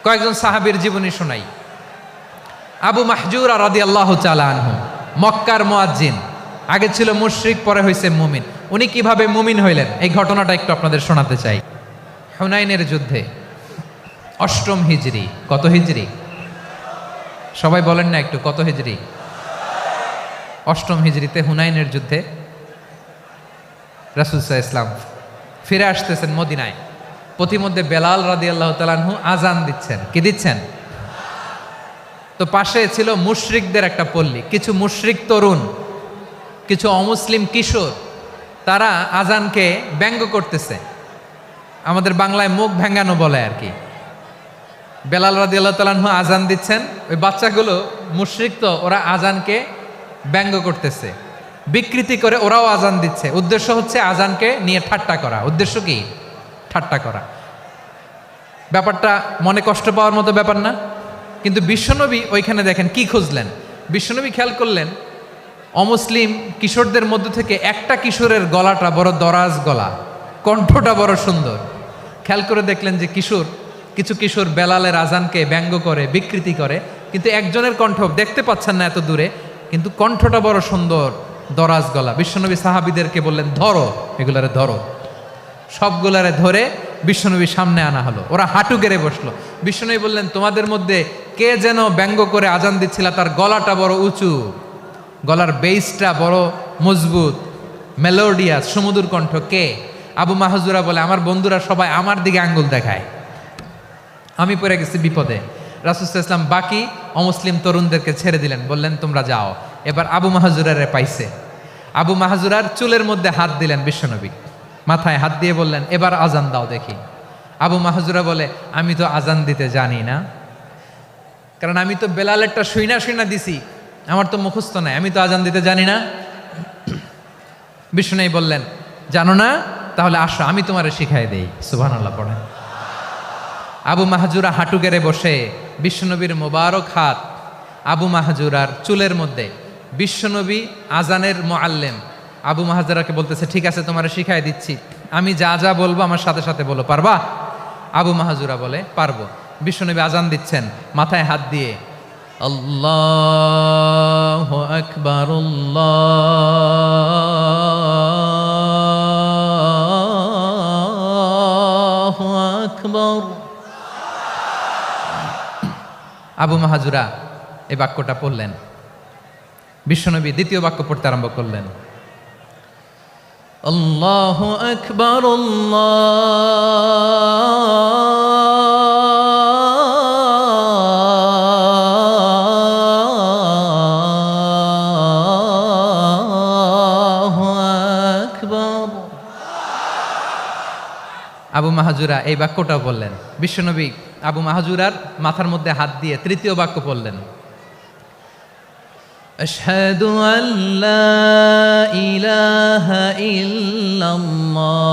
কয়েকজন সাহাবীর জীবনী শোনাই। আবু মাহজুরা রাদিয়াল্লাহু তাআলা আনহু, মক্কার মুয়াজ্জিন, আগে ছিল মুশরিক, পরে হয়েছে মুমিন। উনি কিভাবে মুমিন হইলেন এই ঘটনাটা একটু আপনাদের শোনাতে চাই। হুনাইনের যুদ্ধে ৮ম হিজরি, কত হিজরি সবাই বলেন না একটু, কত হিজরি? ৮ম হিজরিতে হুনাইনের যুদ্ধে রাসূল সাল্লাল্লাহু আলাইহি ওয়াসাল্লাম ফিরে আসতেছেন মদিনায়। পথিমধ্যে বেলাল রাদিয়াল্লাহু তাআলা আনহু আজান দিচ্ছেন। কি দিচ্ছেন? তো পাশে ছিল মুশরিকদের একটা পল্লী, কিছু মুশরিক তরুণ, কিছু অমুসলিম কিশোর, তারা আজানকে ব্যঙ্গ করতেছে। আমাদের বাংলায় মুখ ভেঙ্গানো বলে আর কি। বেলাল রাদিয়াল্লাহু তাআলা আনহু আজান দিচ্ছেন, ওই বাচ্চাগুলো মুশরিক, তো ওরা আজানকে ব্যঙ্গ করতেছে, বিকৃতি করে ওরাও আজান দিচ্ছে। উদ্দেশ্য হচ্ছে আজানকে নিয়ে ঠাট্টা করা। উদ্দেশ্য কি? ঠাট্টা করা। ব্যাপারটা মনে কষ্ট পাওয়ার মতো ব্যাপার না? কিন্তু বিশ্বনবী ওইখানে দেখেন কি খুঁজলেন। বিশ্বনবী খেয়াল করলেন অমুসলিম কিশোরদের মধ্য থেকে একটা কিশোরের গলাটা বড় দরাজ গলা, কণ্ঠটা বড় সুন্দর। খেয়াল করে দেখলেন যে কিছু কিশোর বেলালের আজানকে ব্যঙ্গ করে, বিকৃতি করে, কিন্তু একজনের কণ্ঠ দেখতে পাচ্ছেন না এত দূরে, কিন্তু কণ্ঠটা বড় সুন্দর, দরাজ গলা। বিশ্বনবী সাহাবীদেরকে বললেন, ধরো এগুলারে, ধরো। সবগুলারে ধরে বিশ্বনবীর সামনে আনা হলো। ওরা হাঁটু গেড়ে বসলো। বিশ্বনবী বললেন, তোমাদের মধ্যে কে যেন ব্যঙ্গ করে আজান দিচ্ছিল, তার গলাটা বড় উঁচু, গলার বেসটা বড় মজবুত, মেলোডিয়াস, সুমধুর কণ্ঠ, কে? আবু মাহজুরা বলে, আমার বন্ধুরা সবাই আমার দিকে আঙ্গুল দেখায়, আমি পড়ে গেছি বিপদে। রাসূল সাল্লাল্লাহু আলাইহি ওয়াসাল্লাম বাকি অমুসলিম তরুণদেরকে ছেড়ে দিলেন, বললেন তোমরা যাও। এবার আবু মাহজুরারে পাইছে। আবু মাহজুরার চুলের মধ্যে হাত দিলেন বিশ্বনবী, মাথায় হাত দিয়ে বললেন, এবার আজান দাও দেখি। আবু মাহজুরা বলে, আমি তো আজান দিতে জানি না, কারণ আমি তো বেলালেরটা শুইনা দিছি, আমার তো মুখস্থ নাই, আমি তো আজান দিতে জানি না। বিশ্বনবী বললেন, জানো না? তাহলে আসো, আমি তোমারে শিখাই দেই। সুবহানাল্লাহ পড়েন। আবু মাহজুরা হাঁটু গেড়ে বসে, বিশ্বনবীর মোবারক হাত আবু মাহজুরার চুলের মধ্যে। বিশ্বনবী আজানের মুআল্লিম আবু মাহজুরাকে বলতেছে, ঠিক আছে তোমারে শিখাই দিচ্ছি, আমি যা যা বলবো আমার সাথে সাথে বলো, পারবা? আবু মাহজুরা বলে, পারবো। বিশ্বনবী আজান দিচ্ছেন, মাথায় হাত দিয়ে আল্লাহু আকবার, আল্লাহু আকবার। আবু মাহজুরা এই বাক্যটা পড়লেন। বিশ্বনবী দ্বিতীয় বাক্য পড়তে আরম্ভ করলেন, আল্লাহু আকবার, আল্লাহু আকবার। আবু মাহজুরা এই বাক্যটা বললেন। বিশ্বনবী আবু মাহজুরার মাথার মধ্যে হাত দিয়ে তৃতীয় বাক্য পড়লেন, আশহাদু আল্লা ইলাহা ইল্লাল্লাহ,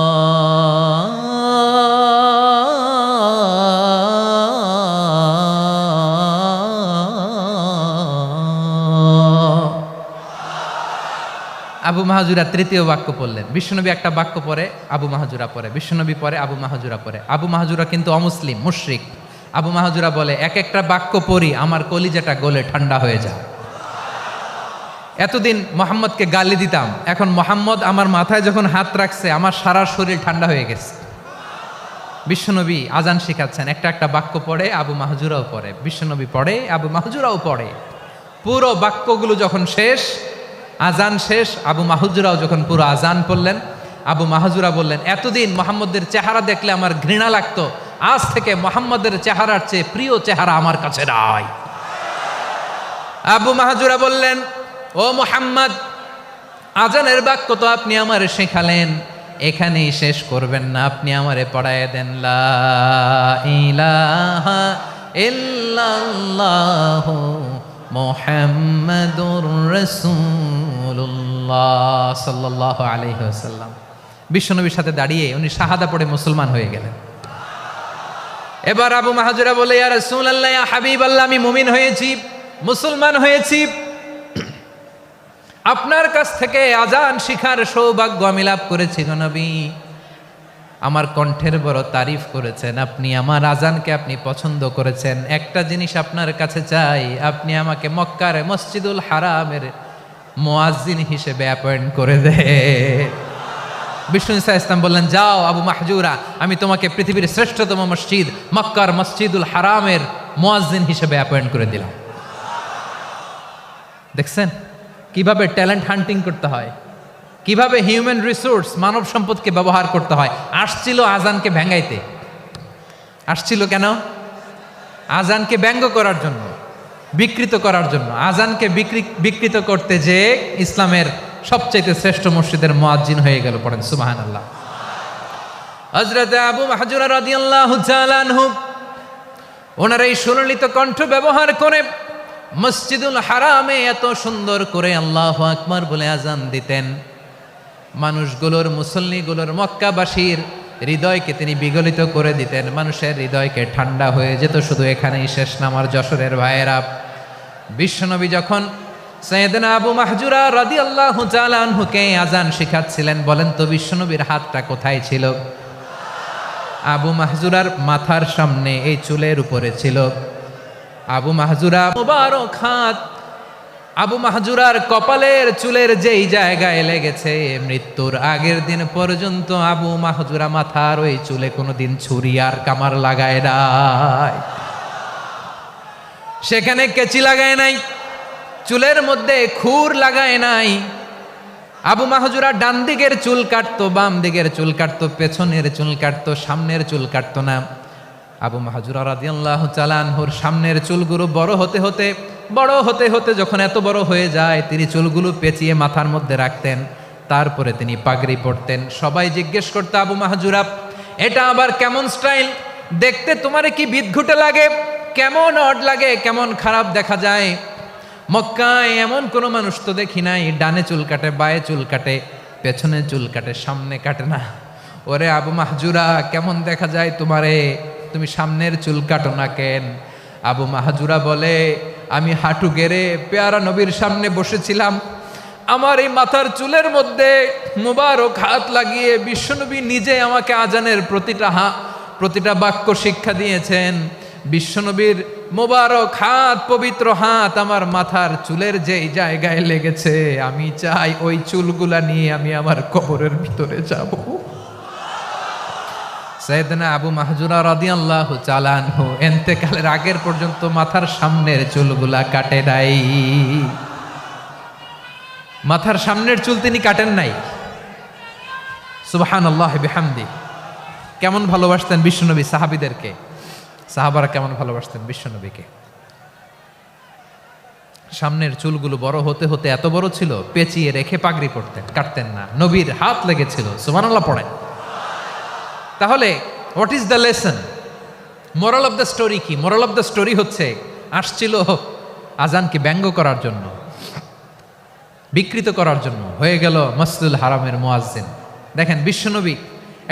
আবু মাহজুরা তৃতীয় বাক্য পড়লেন। বিশ্বনবী একটা বাক্য পরে আবু মাহজুরা পরে, বিশ্বনবী পরে আবু মাহজুরা পরে। আবু মাহজুরা কিন্তু অমুসলিম, মুশরিক। আবু মাহজুরা বলে, এক একটা বাক্য পড়ি আমার কলিজাটা গলে ঠান্ডা হয়ে যায়। এতদিন মোহাম্মদকে গালি দিতাম, এখন মোহাম্মদ আমার মাথায় যখন হাত রাখছে আমার সারা শরীর ঠান্ডা হয়ে গেছে। বিশ্বনবী আজান শিখাচ্ছেন, একটা একটা বাক্য পড়ে আবু মাহজুরাও পড়ে, বিশ্বনবী পড়ে, আবু মাহজুরাও পড়ে। পুরো বাক্যগুলো যখন শেষ, আজান শেষ, আবু মাহজুরাও যখন পুরো আজান পড়লেন, আবু মাহজুরা বললেন, এতদিন মোহাম্মদের চেহারা দেখলে আমার ঘৃণা লাগতো, আজ থেকে মোহাম্মদের চেহারার চেয়ে প্রিয় চেহারা আমার কাছে নাই। আবু মাহজুরা বললেন, ও মুহাম্মদ, আজানের বাক্য তো আপনি আমারে শেখালেন, এখানেই শেষ করবেন না, আপনি আমারে পড়ায় দেন, লা ইলাহা ইল্লাল্লাহু মুহাম্মাদুর রাসূলুল্লাহ সাল্লাল্লাহু আলাইহি ওয়াসাল্লাম। বিশ্বনবীর সাথে দাঁড়িয়ে উনি শাহাদা পড়ে মুসলমান হয়ে গেলেন। এবার আবু মাহজুরা বলে, ইয়া রাসূলুল্লাহ, ইয়া হাবিবাল্লাহ, আমি মুমিন হয়েছি, মুসলমান হয়েছি, আপনার কাছ থেকে আজান শিখার সৌভাগ্য আমি লাভ করেছি গো নবী। আমার কণ্ঠের বড় তারিফ করেছেন, আপনি আমার আজানকে আপনি পছন্দ করেছেন। একটা জিনিস আপনার কাছে চাই, আপনি আমাকে মক্কার মসজিদুল হারামের মুয়াজ্জিন হিসেবে অ্যাপয়েন্ট করে দেন। বিষ্ণু ঈসা ইসলাম বললেন, যাও আবু মাহজুরা, আমি তোমাকে পৃথিবীর শ্রেষ্ঠতম মসজিদ মক্কার মসজিদুল হারামের মুয়াজ্জিন হিসেবে অ্যাপয়েন্ট করে দিলাম। দেখছেন কিভাবে ট্যালেন্ট হান্টিং করতে হয়, কিভাবে হিউম্যান রিসোর্স মানব সম্পদকে ব্যবহার করতে হয়। আসছিল আজানকে ভেঙ্গাইতে, আসছিল কেন? আজানকে ব্যঙ্গ করার জন্য, বিকৃত করার জন্য। আজানকে বিকৃত করতে যে ইসলামের সবচাইতে শ্রেষ্ঠ মসজিদের মুয়াজ্জিন হয়ে গেল। পড়েন সুবহানাল্লাহ। হযরত আবু মাহজুরা রাদিয়াল্লাহু তাআলা আনহু ওনার এই সুললিত কণ্ঠ ব্যবহার করে মসজিদুল হারামে এত সুন্দর করে আল্লাহু আকবার বলে আজান দিতেন, মানুষগুলোর, মুসল্লিগুলোর, মক্কাবাসীর হৃদয়কে তিনি বিগলিত করে দিতেন। মানুষের হৃদয়কে ঠান্ডা হয়ে যেত। শুধু এখানেই শেষ না আমার যশোরের ভাইয়েরা, বিশ্বনবী যখন সাইয়েদনা আবু মাহজুরা রাদিয়াল্লাহু তাআলা আনহুকে আজান শিখাচ্ছিলেন, বলেন তো বিশ্বনবীর হাতটা কোথায় ছিল? আবু মাহজুরার মাথার সামনে, এই চুলের উপরে ছিল। আবু মাহজুরা মুবারক হাত আবু মাহজুরার কপালের চুলের যেই জায়গায় লেগেছে, মৃত্যুর আগের দিন পর্যন্ত আবু মাহজুরা মাথার ওই চুলে কোনোদিন ছুরি আর কামার লাগায় নাই, সেখানে কেচি লাগায় নাই, চুলের মধ্যে খুর লাগায় নাই। আবু মাহজুরা ডান দিকের চুল কাটতো, বাম দিকের চুল কাটতো, পেছনের চুল কাটতো, সামনের চুল কাটতো না। আবু মাহজুরা রাদিয়াল্লাহু তাআলা আনহুর সামনের চুলগুলো বড় হতে হতে যখন এত বড় হয়ে যায়, তিনি চুলগুলো পেঁচিয়ে মাথার মধ্যে রাখতেন, তারপরে তিনি পাগড়ি পরতেন। সবাই জিজ্ঞেস করতো, আবু মাহজুরা এটা আবার কেমন স্টাইল? দেখতে তোমারে কি বিদঘুটে লাগে? কেমন অড লাগে, কেমন খারাপ দেখা যায়। মক্কায় এমন কোনো মানুষ তো দেখি নাই, ডানে চুল কাটে, বায়ে চুল কাটে, পেছনে চুল কাটে, সামনে কাটে না। ওরে আবু মাহজুরা, কেমন দেখা যায় তোমারে? তুমি সামনের চুল কাটো না কেন? আবু মাহজুরা বলে, আমি হাঁটু গেড়ে পেয়ারা নবীর সামনে বসেছিলাম, আমার এই মাথার চুলের মধ্যে মুবারক হাত লাগিয়ে বিশ্বনবী নিজে আমাকে আজানের প্রতিটা বাক্য শিক্ষা দিয়েছেন। বিশ্বনবীর মোবারক হাত, পবিত্র হাত আমার মাথার চুলের যেই জায়গায় লেগেছে, আমি চাই ওই চুলগুলা নিয়ে আমি আমার কবরের ভিতরে যাব। সাইয়েদনা আবু মাহজুরা রাদিয়াল্লাহু তাআলা আনহু ইন্তেকালের আগের পর্যন্ত মাথার সামনের চুলগুলা কাটে নাই। মাথার সামনের চুল তিনি কাটেন নাই। সুবহানাল্লাহ বিহামদি। কেমন ভালোবাসতেন বিশ্বনবী সাহাবীদেরকে, সাহাবারা কেমন ভালোবাসতেন বিশ্বনবীকে। সামনের চুলগুলো বড় হতে হতে এত বড় ছিল, পেঁচিয়ে রেখে পাগড়ি পরতেন, কাটতেন না। নবীর হাত লেগেছিল। সুবহানাল্লাহ পড়েন। তাহলে what is the lesson? Moral of the story কি? মোরাল অফ দ্য স্টোরি হচ্ছে, আসছিল আজানকে ব্যঙ্গ করার জন্য, বিকৃত করার জন্য, হয়ে গেল মসজিদুল হারামের মুয়াজ্জিন। দেখেন বিশ্বনবী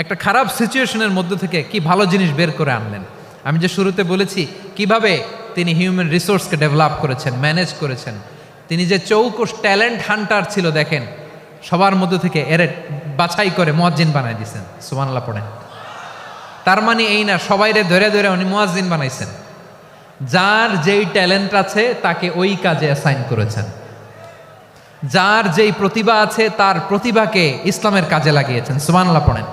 একটা খারাপ সিচুয়েশনের মধ্যে থেকে কি ভালো জিনিস বের করে আনলেন। আমি যে শুরুতে বলেছি কিভাবে তিনি হিউম্যান রিসোর্সকে ডেভেলপ করেছেন, ম্যানেজ করেছেন। তিনি যে চৌকস ট্যালেন্ট হান্টার ছিল, দেখেন সবার মধ্যে থেকে এরে বাছাই করে মুয়াজ্জিন বানাই দিয়েছেন। সুবহানাল্লাহ পড়েন। তার মানে এই না সবাইরে ধরে ধরে উনি মুয়াজ্জিন বানাইছেন। যার যেই ট্যালেন্ট আছে তাকে ওই কাজে অ্যাসাইন করেছেন। যার যেই প্রতিভা আছে তার প্রতিভাকে ইসলামের কাজে লাগিয়েছেন। সুবহানাল্লাহ পড়েন।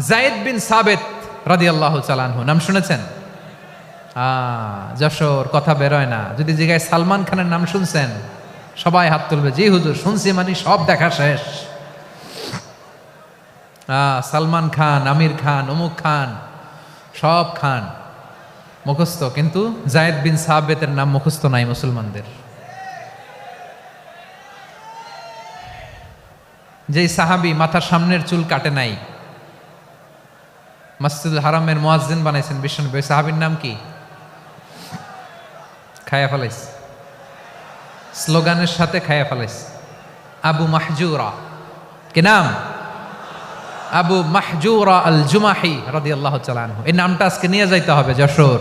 যায়েদ বিন সাবিত রাদিয়াল্লাহু তাআলা আনহু নাম শুনেছেন? যশোর কথা বেরোয় না। যদি জিজ্ঞাসা সালমান খানের নাম শুনছেন, সবাই হাত তুলবে, জি হুজুর শুনছি, মানে সব দেখা শেষ। সালমান খান, আমির খান, অমুক খান, সব খান মুখস্থ, কিন্তু যায়েদ বিন সাবিতের নাম মুখস্থ নাই মুসলমানদের। যেই সাহাবী মাথার সামনের চুল কাটে নাই, মসজিদুল হারামের মুয়াজ্জিন বানাইছেন বিশ্বনবী, সাহাবীর নাম কি? খায়া ফেলাইছে, স্লোগানের সাথে খায়া ফেলাইছে। আবু মাহজুরা। কি নাম? আবু মাহজুরা আল জুমাহি রাদিয়াল্লাহু তাআলা আনহু। এই নামটা আজকে নিয়ে যাইতে হবে যশোর।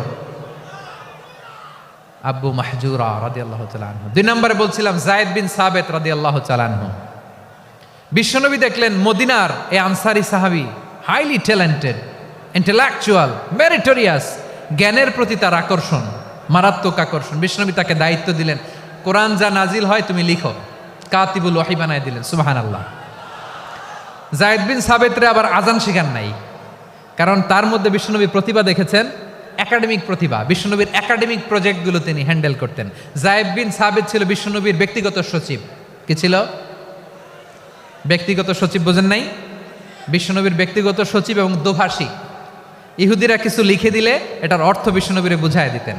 আবু মাহজুরা রাদিয়াল্লাহু তাআলা আনহু। 2 নম্বরে বলছিলাম যায়েদ বিন সাবিত রাদিয়াল্লাহু তাআলা আনহু। বিশ্বনবী দেখলেন মদিনার এই আনসারী সাহাবী হাইলি ট্যালেন্টেড, ইন্টেলেকচুয়াল, মেরিটোরিয়াস, জ্ঞানের প্রতি তার আকর্ষণ, মারাত্মক আকর্ষণ। বিশ্বনবী তাকে দায়িত্ব দিলেন, কোরআন যা নাজিল হয় তুমি লিখো, কাতিবুল ওয়াহি বানায় দিলেন। সুবহানাল্লাহ। যায়েদ বিন সাবিতরে আবার আজান শেখান নাই, কারণ তার মধ্যে বিশ্বনবী প্রতিভা দেখেছেন, একাডেমিক প্রতিভা। বিশ্বনবীর একাডেমিক প্রজেক্টগুলো তিনি হ্যান্ডেল করতেন। যায়েদ বিন সাবিত ছিল বিশ্বনবীর ব্যক্তিগত সচিব। কি ছিল? ব্যক্তিগত সচিব। বোঝেন নাই? বিশ্বনবীর ব্যক্তিগত সচিব এবং দোভাষী। ইহুদিরা কিছু লিখে দিলে এটার অর্থ বিশ্বনবীরে বুঝায় দিতেন,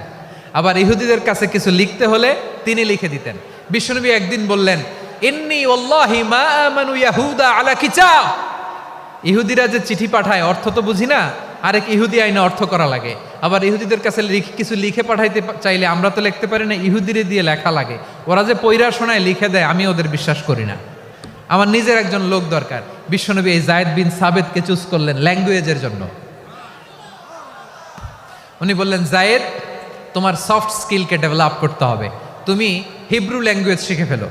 আবার ইহুদিদের কাছে কিছু লিখতে হলে তিনি লিখে দিতেন। বিশ্বনবী একদিন বললেন, ইন্নী ওয়াল্লাহি মা আমানু ইয়াহুদা আলা কিতাব। ইহুদিরা যে চিঠি পাঠায় অর্থ তো বুঝি না, আরেক ইহুদি আইনে অর্থ করা লাগে। আবার ইহুদিদের কাছে কিছু লিখে পাঠাইতে চাইলে আমরা তো লিখতে পারি না, ইহুদিরে দিয়ে লেখা লাগে। ওরা যে পয়রা শোনায় লিখে দেয়, আমি ওদের বিশ্বাস করি না। আমার নিজের একজন লোক দরকার। বিশ্বনবী এই যায়েদ বিন সাবিতকে চুজ করলেন ল্যাঙ্গুয়েজের জন্য। উনি বললেন, যায়েদ, তোমার সফট স্কিলকে ডেভেলপ করতে হবে, তুমি হিব্রু ল্যাঙ্গুয়েজ শিখে ফেলো।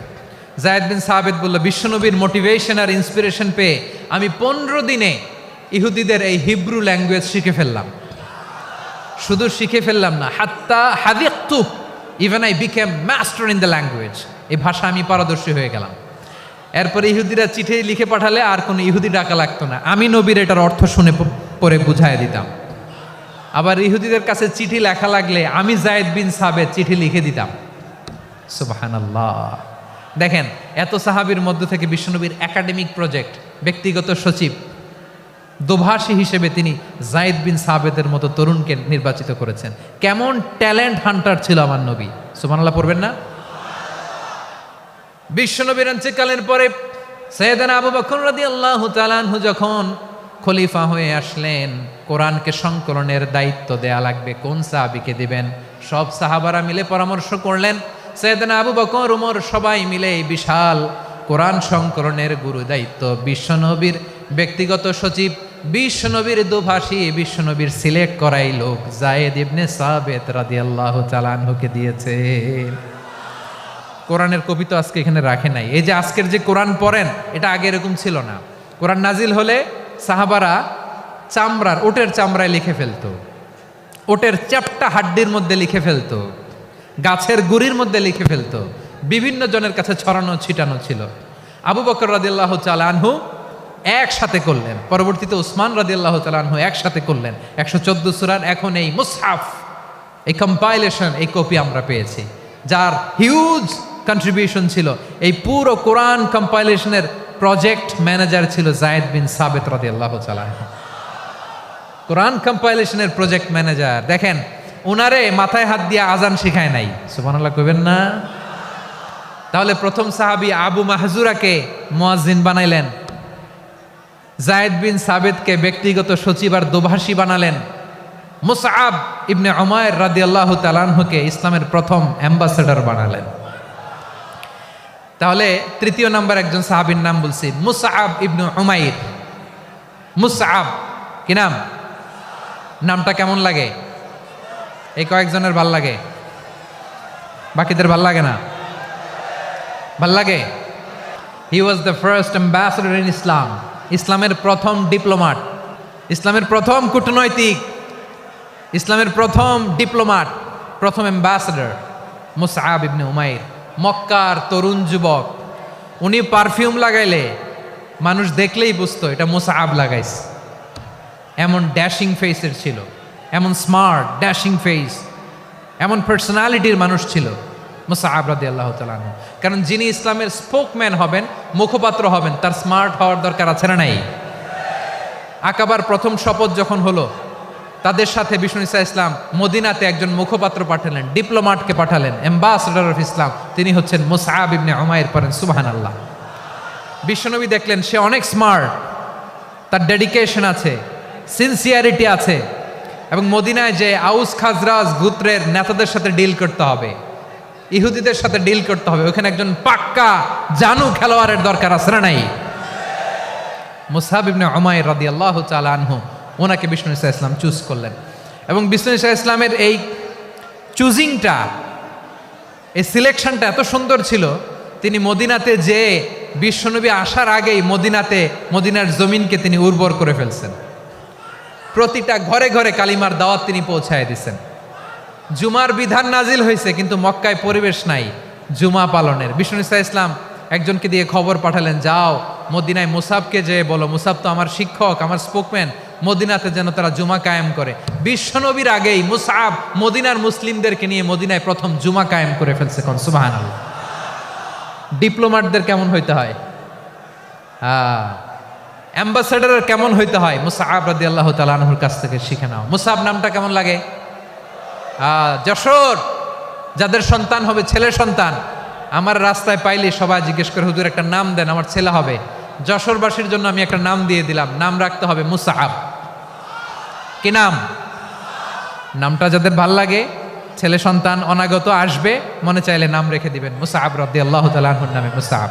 যায়েদ বিন সাবিত বলল, বিশ্বনবীর মোটিভেশন আর ইন্সপিরেশন পেয়ে আমি 15 দিনে ইহুদিদের এই হিব্রু ল্যাঙ্গুয়েজ শিখে ফেললাম। শুধু শিখে ফেললাম না, হাত্তা হাদিকতু, even I became master in the language. এই ভাষা আমি পারদর্শী হয়ে গেলাম। এরপরে ইহুদিরা চিঠি লিখে পাঠালে আর কোনো ইহুদি ডাকা লাগতো না, আমি নবীর এটার অর্থ শুনে পরে বুঝাই দিতাম। আবার ইহুদিদের কাছে চিঠি লেখা লাগলে আমি যায়েদ বিন সাবিত চিঠি লিখে দিতাম। সুবহানাল্লাহ। দেখেন, এত সাহাবীর মধ্য থেকে বিশ্বনবীর একাডেমিক প্রজেক্ট, ব্যক্তিগত সচিব, দোভাষী হিসেবে তিনি যায়েদ বিন সাবিতের মতো তরুণকে নির্বাচিত করেছেন। কেমন ট্যালেন্ট হান্টার ছিল আমার নবী। সুবহানাল্লাহ পড়বেন না? বিশ্বনবীর ইন্তেকালের পরে সাইয়েদনা আবু বকর রাদিয়াল্লাহু তাআলা আনহু যখন খলিফা হয়ে আসলেন, কোরআনকে সংকলনের দায়িত্ব দেয়া লাগবে, কোন সাহাবীকে দিবেন? সব সাহাবারা মিলে পরামর্শ করলেন। সাইয়েদনা আবু বকর, ওমর সবাই মিলে এই বিশাল কোরআন সংকলনের গুরু দায়িত্ব বিশ্বনবীর ব্যক্তিগত সচিব, বিশ্বনবীর দোভাষী, বিশ্বনবীর সিলেক্ট করাই লোক যায়েদ ইবনে সাবিত রাদিয়াল্লাহু তাআলা আনহুকে দিয়েছে। কোরআনের কপি তো আজকে এখানে রাখে নাই। এই যে আজকের যে কোরআন পড়েন, এটা আগে এরকম ছিল না। কোরআন নাজিল হলে সাহাবারা চামড়ার, ওটের চামড়ায় লিখে ফেলতো, ওটের চ্যাপ্টা হাড্ডির মধ্যে লিখে ফেলতো, গাছের গুড়ির মধ্যে লিখে ফেলতো, বিভিন্ন জনের কাছে ছড়ানো ছিটানো ছিল। আবু বকর রাদিয়াল্লাহু তাআলা আনহু একসাথে করলেন, পরবর্তীতে উসমান রাদিয়াল্লাহু তাআলা আনহু একসাথে করলেন। 114 সূরার এখন এই মুসহাফ, এই কম্পাইলেশন, এই কপি আমরা পেয়েছি, যার হিউজ কন্ট্রিবিউশন ছিল। এই পুরো কোরআন কম্পাইলেশনের প্রজেক্ট ম্যানেজার ছিল যায়েদ বিন সাবিত রাদিয়াল্লাহু তাআলা। কোরআন কম্পাইলেশনের প্রজেক্ট ম্যানেজার। দেখেন, উনারে মাথায় হাত দিয়ে আজান শিখায় নাই। সুবহানাল্লাহ কইবেন না? তাহলে প্রথম সাহাবী আবু মাহজুরাকে মুয়াজ্জিন বানাইলেন, যায়েদ বিন সাবিতকে ব্যক্তিগত সচিব আর দোভাষী বানালেন, মুসআব ইবনে উমাইর রাদিয়াল্লাহু তাআলা আনহুকে ইসলামের প্রথম অ্যাম্বাসেডর বানালেন। তাহলে তৃতীয় নাম্বার একজন সাহাবীর নাম বলছি, মুসআব ইবনে উমাইর। মুসআব কি নাম? নামটা কেমন লাগে? এই কয়েকজনের ভাল লাগে, বাকিদের ভাল লাগে না? ভাল লাগে। He was the first ambassador in Islam. ইসলামের প্রথম ডিপ্লোমাট, ইসলামের প্রথম কূটনৈতিক, ইসলামের প্রথম ডিপ্লোমাট, প্রথম অ্যাম্বাসেডর মুসআব ইবনে উমাইর। মক্কার তরুণ যুবক, উনি পারফিউম লাগাইলে মানুষ দেখলেই বুঝতো এটা মুসআব লাগাইছে। এমন ড্যাশিং ফেসের ছিল, এমন স্মার্ট ড্যাশিং ফেস, এমন পার্সোনালিটির মানুষ ছিল মুসআব রাদিয়াল্লাহু তাআলা আনহু। কারণ যিনি ইসলামের স্পোকম্যান হবেন, মুখপাত্র হবেন, তার স্মার্ট হওয়ার দরকার আছে না নাই? আকাবার প্রথম শপথ যখন হলো, তাদের সাথে বিষ্ণু ঈসা ইসলাম মদিনাতে একজন মুখপাত্র পাঠালেন, ডিপ্লোমাটকে পাঠালেন, অ্যাম্বাসেডর অফ ইসলাম। তিনি হচ্ছেন মুসআব ইবনে উমাইর। পড়েন সুবহানাল্লাহ। বিশ্বনবী দেখলেন সে অনেক স্মার্ট, তার ডেডিকেশন আছে, সিনসিয়ারিটি আছে, এবং মদিনায় যে আউস খাজরাজ গোত্রের নেতাদের সাথে ডিল করতে হবে, ইহুদিদের সাথে ডিল করতে হবে, ওখানে একজন পাক্কা জানু খেলোয়াড়ের দরকার আছে না নাই? মুসআব ইবনে উমাইর রাদিয়াল্লাহু তাআলা আনহু, ওনাকে বিষ্ণু ঈসা ইসলাম চুজ করলেন। এবং বিষ্ণু ঈসা ইসলামের এই চুজিংটা, এই সিলেকশনটা এত সুন্দর ছিল, তিনি মদিনাতে যে বিশ্বনবী আসার আগেই মদিনার জমিনকে তিনি উর্বর করে ফেলছেন। প্রতিটা ঘরে ঘরে কালিমার দাওয়াত তিনি পৌঁছায় দিচ্ছেন। জুমার বিধান নাজিল হয়েছে, কিন্তু মক্কায় পরিবেশ নাই জুমা পালনের। বিষ্ণু ইসলাম একজনকে দিয়ে খবর পাঠালেন, যাও মদিনায় মুসাবকে যেয়ে বলো, মুসাব তো আমার শিক্ষক, আমার স্পোকম্যান, মদিনাতে যেন তারা জুমা কায়েম করে। বিশ্বনবীর আগেই মুসাব মদিনার মুসলিমদেরকে নিয়ে মদিনায় প্রথম জুমা কায়েম করে ফেলছে। কোন সুবহানাল্লাহ। ডিপ্লোম্যাটদের কেমন হইতে হয়, অ্যাম্বাসেডারের কেমন হইতে হয়, মুসাব রাদিয়াল্লাহু তাআলা আনহুর কাছ থেকে শিখে নাও। মুসাব নামটা কেমন লাগে? যশোর যাদের সন্তান হবে, ছেলের সন্তান, আমার রাস্তায় পাইলে সবাই জিজ্ঞেস করে, হুজুর একটা নাম দেন, আমার ছেলে হবে। যশোরবাসীর জন্য আমি একটা নাম দিয়ে দিলাম, নাম রাখতে হবে মুসাব। কি নাম? নামটা যাদের ভাল লাগে, ছেলে সন্তান অনাগত আসবে, মনে চাইলে নাম রেখে দিবেন মুসাব রাদিয়াল্লাহু তাআলা আনহুর নামে মুসাব।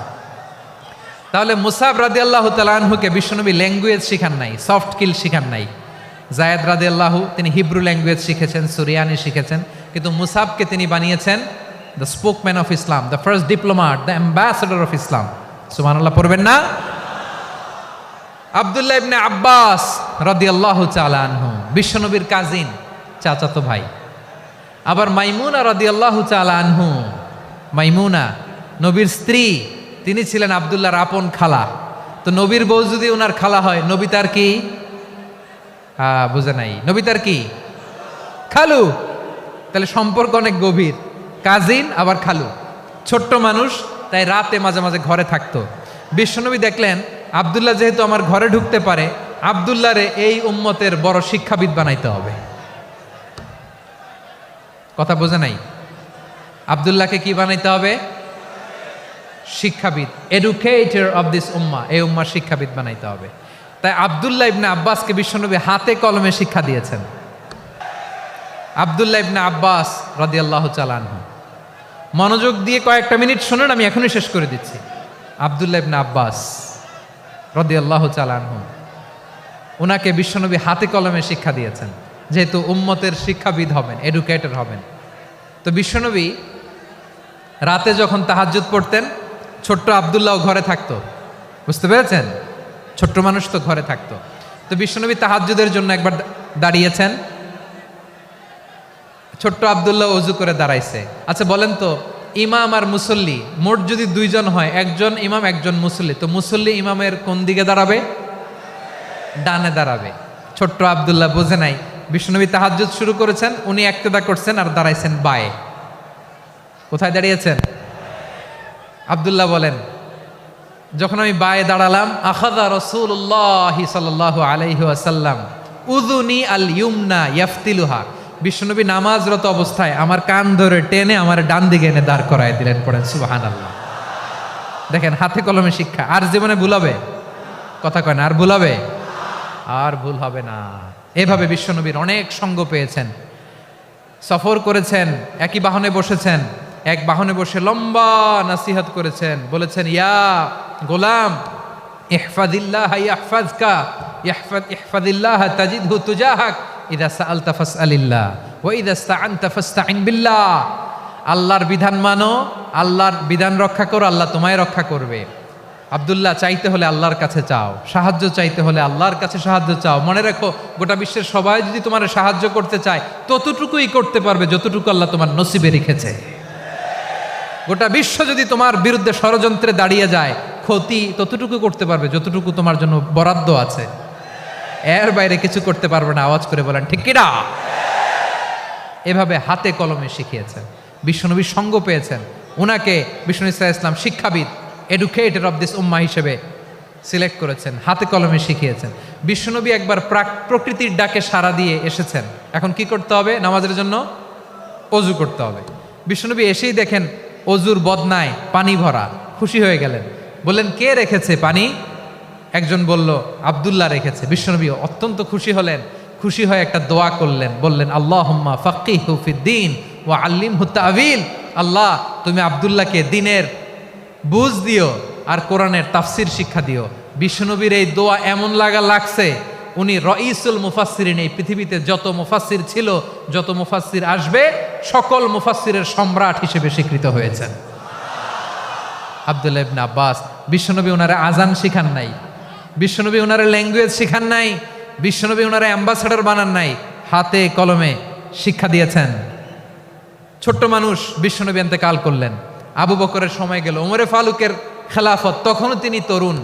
তাহলে মুসাব রাদিয়াল্লাহু তাআলা আনহুকে বিশ্বনবী ল্যাঙ্গুয়েজ শিখান নাই, সফট স্কিল শিখান নাই। জায়েদ রাদিয়াল্লাহু তিনি হিব্রু ল্যাঙ্গুয়েজ শিখেছেন, সুরিয়ানি শিখেছেন, কিন্তু মুসাবকে তিনি বানিয়েছেন the spokesman of Islam, the first diplomat, the ambassador of Islam. সুবহানাল্লাহ পড়বেন না? আব্দুল্লাহ ইবনে আব্বাস রাদিয়াল্লাহু তাআলা আনহু বিশ্বনবীর কাজিন, চাচাতো ভাই। আবার মাইমুনা রাদিয়াল্লাহু তাআলা আনহু, মাইমুনা নবীর স্ত্রী, তিনি ছিলেন আব্দুল্লাহর আপন খালা। তো নবীর বউ যদি ওনার খালা হয়, নবী তার কি? বুঝে নাই, নবী তার কি? খালু। তাহলে সম্পর্ক অনেক গভীর, কাজিন আবার খালু। ছোট্ট মানুষ, তাই রাতে মাঝে মাঝে ঘরে থাকতো। বিশ্বনবী দেখলেন আব্দুল্লাহ যেহেতু আমার ঘরে ঢুকতে পারে, আব্দুল্লাহরে এই উম্মতের বড় শিক্ষাবিদ বানাইতে হবে। কথা বোঝে নাই? আব্দুল্লাহকে কি বানাইতে হবে? শিক্ষাবিদ, এডুকেটর অফ দিস উম্মাহ, এই উম্মার শিক্ষাবিদ বানাইতে হবে। তাই আব্দুল্লাহ ইবনে আব্বাসকে বিশ্বনবী হাতে কলমে শিক্ষা দিয়েছেন। আব্দুল্লাহ ইবনে আব্বাস রাদিয়াল্লাহু তাআলা আনহু, মনোযোগ দিয়ে কয়েকটা মিনিট শুনুন, আমি এখনই শেষ করে দিচ্ছি। আব্দুল্লাহ ইবনে আব্বাস রাদিয়াল্লাহু তাআলা আনহু, ওনাকে বিশ্বনবী হাতে কলমে শিক্ষা দিয়েছেন, যেহেতু উম্মতের শিক্ষাবিদ হবেন, এডুকেটর হবেন। তো বিশ্বনবী রাতে যখন তাহাজ্জুদ পড়তেন, ছোট্ট আব্দুল্লাহ ঘরে থাকতো। বুঝতে পেরেছেন? ছোট্ট মানুষ তো ঘরে থাকতো। তো বিশ্বনবী তাহাজ্জুদের জন্য একবার দাঁড়িয়েছেন, ছোট্ট আব্দুল্লাহ ওযু করে দাঁড়াইছে। আচ্ছা বলেন তো, ইমাম আর মুসল্লি মোট যদি দুইজন হয়, একজন ইমাম একজন মুসল্লি, তো মুসল্লি ইমামের কোন দিকে দাঁড়াবে? ডানে দাঁড়াবে। ছোট্ট আব্দুল্লাহ বোঝে নাই, বিশ্বনবী তাহাজ্জুদ শুরু করেছেন, উনি একতেদা করছেন আর দাঁড়াইছেন বায়ে। কোথায় দাঁড়িয়েছেন? আব্দুল্লাহ বলেন, যখন আমি বায়ে দাঁড়ালাম, আখাযা রাসূলুল্লাহ সাল্লাল্লাহু আলাইহি ওয়াসাল্লাম উযুনি আল ইউমনা ইয়াফতিলুহা, বিশ্বনবী নামাজরত অবস্থায় আমার কান ধরে টেনে আমার ডান দিকে এনে দাঁড় করায় দিলেন। পড়েন সুবহানাল্লাহ। দেখেন হাতে কলমে শিক্ষা। আর জীবনে ভুল হবে? কথা কয় না, আর ভুল হবে? আর ভুল হবে না। এভাবে বিশ্বনবীর অনেক সঙ্গ পেয়েছেন, সফর করেছেন, একই বাহনে বসেছেন, এক বাহনে বসে লম্বা নাসিহত করেছেন, বলেছেন, ইয়া গোলাম ইহফাদিল্লাহ ইয়াহফাজকা, ইহফাদিল্লাহ তাজিদহু তুজাহাক, ইযা সাআলতা ফাসআলিল্লাহ ওয়া ইযা ইসতাআনতা ফাসতাইন বিল্লাহ। আল্লাহর বিধান মানো, আল্লাহর বিধান রক্ষা করো, আল্লাহ তোমায় রক্ষা করবে। আব্দুল্লাহ, চাইতে হলে আল্লাহর কাছে চাও, সাহায্য চাইতে হলে আল্লাহর কাছে সাহায্য চাও। মনে রাখো, গোটা বিশ্বের সবাই যদি তোমার সাহায্য করতে চায়, ততটুকুই করতে পারবে যতটুকু আল্লাহ তোমার নসিবে রেখেছে। গোটা বিশ্ব যদি তোমার বিরুদ্ধে ষড়যন্ত্রে দাঁড়িয়ে যায়, ক্ষতি ততটুকু করতে পারবে যতটুকু তোমার জন্য বরাদ্দ আছে, এর বাইরে কিছু করতে পারবে না। আওয়াজ করে বলেন ঠিক কিনা? এভাবে হাতে কলমে শিখিয়েছেন, বিশ্বনবীর সঙ্গ পেয়েছেন। উনাকে বিষ্ণু ইসলাম শিক্ষাবিদ, এডুকেটর অফ দিস উম্মাহ হিসেবে সিলেক্ট করেছেন, হাতে কলমে শিখিয়েছেন। বিশ্বনবী একবার প্রকৃতির ডাকে সাড়া দিয়ে এসেছেন। এখন কি করতে হবে? নামাজের জন্য অজু করতে হবে। বিশ্বনবী এসেই দেখেন অজুর বদনায় পানি ভরা, খুশি হয়ে গেলেন, বললেন, কে রেখেছে পানি? একজন বলল, আব্দুল্লাহ রেখেছে। বিশ্বনবী অত্যন্ত খুশি হলেন, খুশি হয়ে একটা দোয়া করলেন, বললেন, আল্লাহুম্মা ফাক্কিহু ফিদ্দীন ওয়া আল্লিমহু তা'ওয়ীল। আল্লাহ, তুমি আব্দুল্লাহকে দ্বীনের বুঝ দিও আর কোরআনের তাফসির শিক্ষা দিও। বিশ্বনবীর এই দোয়া এমন লাগছে, উনি রঈসুল মুফাসসিরিন, এই পৃথিবীতে যত মুফাসসির ছিল, যত মুফাসসির আসবে, সকল মুফাসসিরের সম্রাট হিসেবে স্বীকৃত হয়েছেন আব্দুল্লাহ ইবনে আব্বাস। বিশ্বনবী ওনারে আজান শিখান নাই, বিশ্বনবী ওনারে ল্যাঙ্গুয়েজ শিখান নাই, বিশ্বনবী ওনারা অ্যাম্বাসাডর বানান নাই, হাতে কলমে শিক্ষা দিয়েছেন। ছোট্ট মানুষ, বিশ্বনবী ইন্তেকাল করলেন। আবু বকরের সময় গেল, ওমরে ফারুকের খেলাফত, তখনও তিনি তরুণ।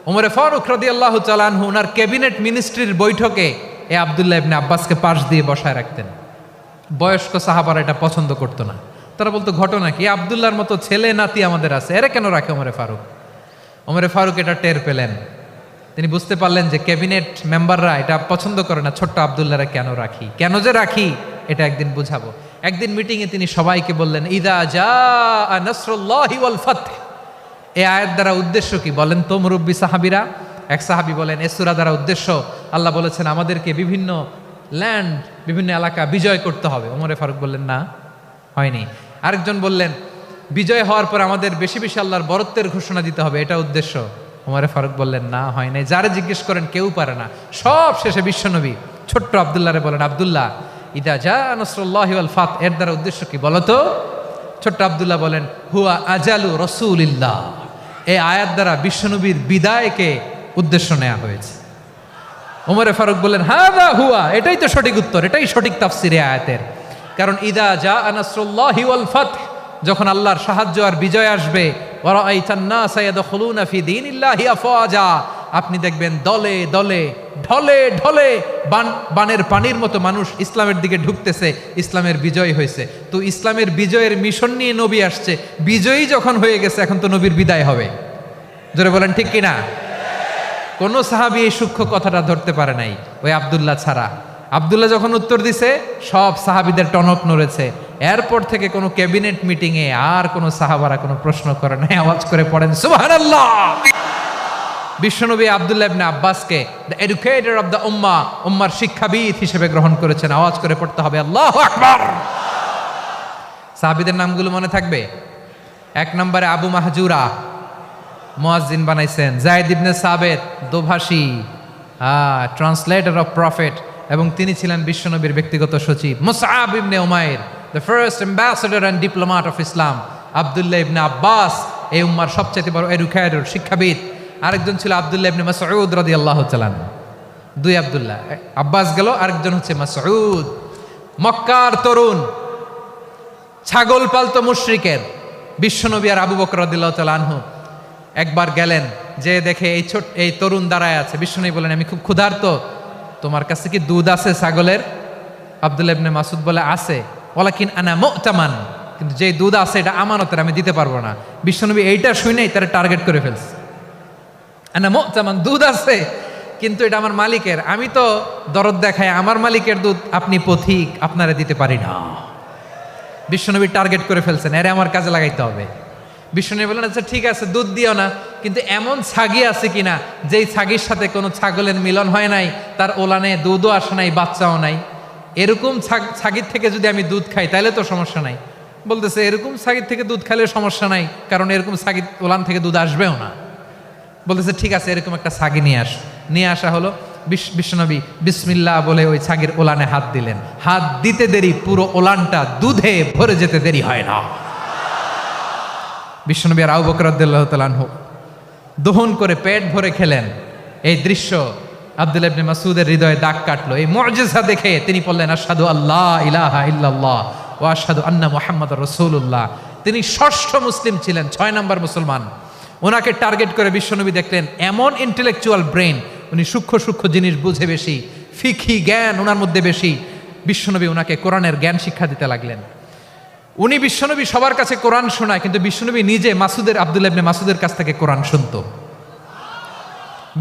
ওমরে ফারুক রাদিয়াল্লাহু তাআলা আনহু ওনার ক্যাবিনেট মিনিস্ট্রির বৈঠকে এ আব্দুল্লাহ ইবনে আব্বাসকে পাশ দিয়ে বসায় রাখতেন। বয়স্ক সাহাবারা এটা পছন্দ করতো না। তারা বলতো, ঘটনা কি, আব্দুল্লাহর মতো ছেলে নাতি আমাদের আছে, এরা কেন রাখে ওমরে ফারুক? ওমরে ফারুক এটা টের পেলেন। তিনি বুঝতে পারলেন যে ক্যাবিনেট মেম্বাররা এটা পছন্দ করে না, ছোট্ট আব্দুল্লাহরা কেন রাখি, কেন যে রাখি এটা একদিন বুঝাবো। একদিন মিটিংয়ে তিনি সবাইকে বললেন, ইদা জাআ নাসরুল্লাহি ওয়াল ফাতহ। এই আয়াত দ্বারা উদ্দেশ্য কি বলেন তো মুরব্বী সাহাবীরা? এক সাহাবী বলেন, এই সূরা দ্বারা উদ্দেশ্য, আল্লাহ বলেছেন আমাদেরকে বিভিন্ন ল্যান্ড, বিভিন্ন এলাকা বিজয় করতে হবে। ওমরে ফারুক বললেন, না, হয়নি। আরেকজন বললেন, বিজয় হওয়ার পর আমাদের বেশি বেশি আল্লাহর বরত্বের ঘোষণা দিতে হবে, এটা উদ্দেশ্য। ওমরে ফারুক বললেন, না, হয় নাই। যারা জিজ্ঞেস করেন কেউ পারে না। সব শেষে বিশ্বনবী ছোট্ট আব্দুল্লাহরে বলেন, আব্দুল্লাহ, ইদা জাআ নাসরুল্লাহি ওয়াল ফাতহ এর দ্বারা উদ্দেশ্য কি বলো তো? ছোট্ট আব্দুল্লাহ বলেন, হুয়া আজালু রাসূলিল্লাহ। এই আয়াত দ্বারা বিশ্বনবীর বিদায়কে উদ্দেশ্য নেওয়া হয়েছে। ওমরে ফারুক বললেন, হাযা হুয়া, এটাই তো সঠিক উত্তর, এটাই সঠিক তাফসীর এই আয়াতের। কারণ ইদা জাআ নাসরুল্লাহি ওয়াল ফাতহ, যখন আল্লাহর সাহায্য আর বিজয় আসবে, ওয়া রাআইতান নাসা ইয়াদখুলুনা ফি দীনিল্লাহি আফওয়াজা, আপনি দেখবেন দলে দলে ঢলে ঢলে বানের পানির মতো মানুষ ইসলামের দিকে ঢুকতেছে, ইসলামের বিজয় হয়েছে। তো ইসলামের বিজয়ের মিশন নিয়ে নবী আসছে, বিজয়ী যখন হয়ে গেছে এখন তো নবীর বিদায় হবে। জোরে বলেন ঠিক কিনা? কোন সাহাবী এই সূক্ষ্ম কথাটা ধরতে পারে নাই, ওই আব্দুল্লাহ ছাড়া। আব্দুল্লাহ যখন উত্তর দিছে, সব সাহাবীদের টনক নড়েছে। এরপর থেকে কোনো ক্যাবিনেট মিটিংয়ে আর কোনো সাহাবারা কোনো প্রশ্ন করে নাই, আওয়াজ করে পড়েন সুবহানাল্লাহ। বিশ্বনবী আব্দুল্লাহ ইবনে আব্বাসকে দ্য এডুকেটর অফ দ্য উম্মাহ, উম্মার শিক্ষাবিদ হিসেবে গ্রহণ করেছেন। আওয়াজ করে পড়তে হবে আল্লাহু আকবার। সাহাবীদের নামগুলো মনে থাকবে? এক নম্বরে আবু মাহজুরা, মুয়াজ্জিন বানাইছেন। যায়েদ ইবনে সাবিত, দোভাষী, ট্রান্সলেটর অফ প্রফেট, এবং তিনি ছিলেন বিশ্বনবীর ব্যক্তিগত সচিব। মুসআব ইবনে উমাইর, the first ambassador and diplomat of Islam. আব্দুল্লাহ ইবনে আব্বাস, এই উম্মার সবচেয়ে বড় এডুকেটর, শিক্ষাবিদ। আরেকজন ছিল আব্দুল্লাহ ইবনে মাসউদ রাদিয়াল্লাহু তাআলা। দুই আব্দুল্লাহ, আব্বাস গেল, আরেকজন হচ্ছে মাসউদ। মক্কার তরুণ, ছাগল পালতো মুশরিকের। বিশ্বনবী আর আবু বকর রাদিয়াল্লাহু তাআলা আনহু একবার গেলেন, যে দেখে এই তরুণ দাঁড়ায় আছে। বিশ্বনবী বলেন, আমি খুব ক্ষুধার্ত, তোমার কাছে কি দুধ আছে ছাগলের? আব্দুল্লাহ ইবনে মাসউদ বলে, আছে। ওয়ালাকিন আনা মুতামান, কিন্তু যে দুধ আছে এটা আমানতের, আমি দিতে পারবো না। বিশ্বনবী এইটা শুনেই তারা টার্গেট করে ফেলছে। আনা মুতামান, দুধ আছে কিন্তু এটা আমার মালিকের, আমি তো দরদ দেখাই, আমার মালিকের দুধ আপনি পথিক, আপনারে দিতে পারি না। বিশ্বনবী টার্গেট করে ফেলছেন, এরে আমার কাজে লাগাইতে হবে। বিশ্বনবী বললেন, আচ্ছা ঠিক আছে, দুধ দিও না, কিন্তু এমন ছাগি আছে কিনা যেই ছাগির সাথে কোনো ছাগলের মিলন হয় নাই, তার ওলানে দুধও আসে নাই, বাচ্চাও নাই, এরকম ছাগির থেকে যদি আমি দুধ খাই তাহলে তো সমস্যা নাই। বলতেছে, এরকম ছাগির থেকে দুধ খাইলে সমস্যা নাই, কারণ এরকম ছাগির ওলান থেকে দুধ আসবেও না। বলতেছে, ঠিক আছে, এরকম একটা ছাগি নিয়ে আসা হলো। বিশ্বনবী বিসমিল্লাহ বলে ওই ছাগির ওলানে হাত দিলেন। হাত দিতে দেরি, পুরো ওলানটা দুধে ভরে যেতে দেরি হয় না। বিশ্বনবী আর আবু বকর রাদিয়াল্লাহু তাআলা আনহু দহন করে পেট ভরে খেলেন। এই দৃশ্য আব্দুল্লাহ ইবনে মাসউদের হৃদয়ে দাগ কাটলো। এই মুআজিজা দেখে তিনি বললেন, আশহাদু আল্লা ইলাহা ইল্লাল্লাহ ওয়া আশহাদু আন্না মুহাম্মাদুর রাসূলুল্লাহ। তিনি ষষ্ঠ মুসলিম ছিলেন, 6 নম্বর মুসলমান। ওনাকে টার্গেট করে বিশ্বনবী দেখলেন এমন ইন্টেলেকচুয়াল ব্রেন, উনি সূক্ষ্ম সূক্ষ্ম জিনিস বুঝে বেশি, ফিকহি জ্ঞান ওনার মধ্যে বেশি। বিশ্বনবী ওনাকে কোরআনের জ্ঞান শিক্ষা দিতে লাগলেন। উনি বিশ্বনবী সবার কাছে কোরআন শোনায়, কিন্তু বিশ্বনবী নিজে আব্দুল্লাহ ইবনে মাসউদের কাছ থেকে কোরআন শুনতো।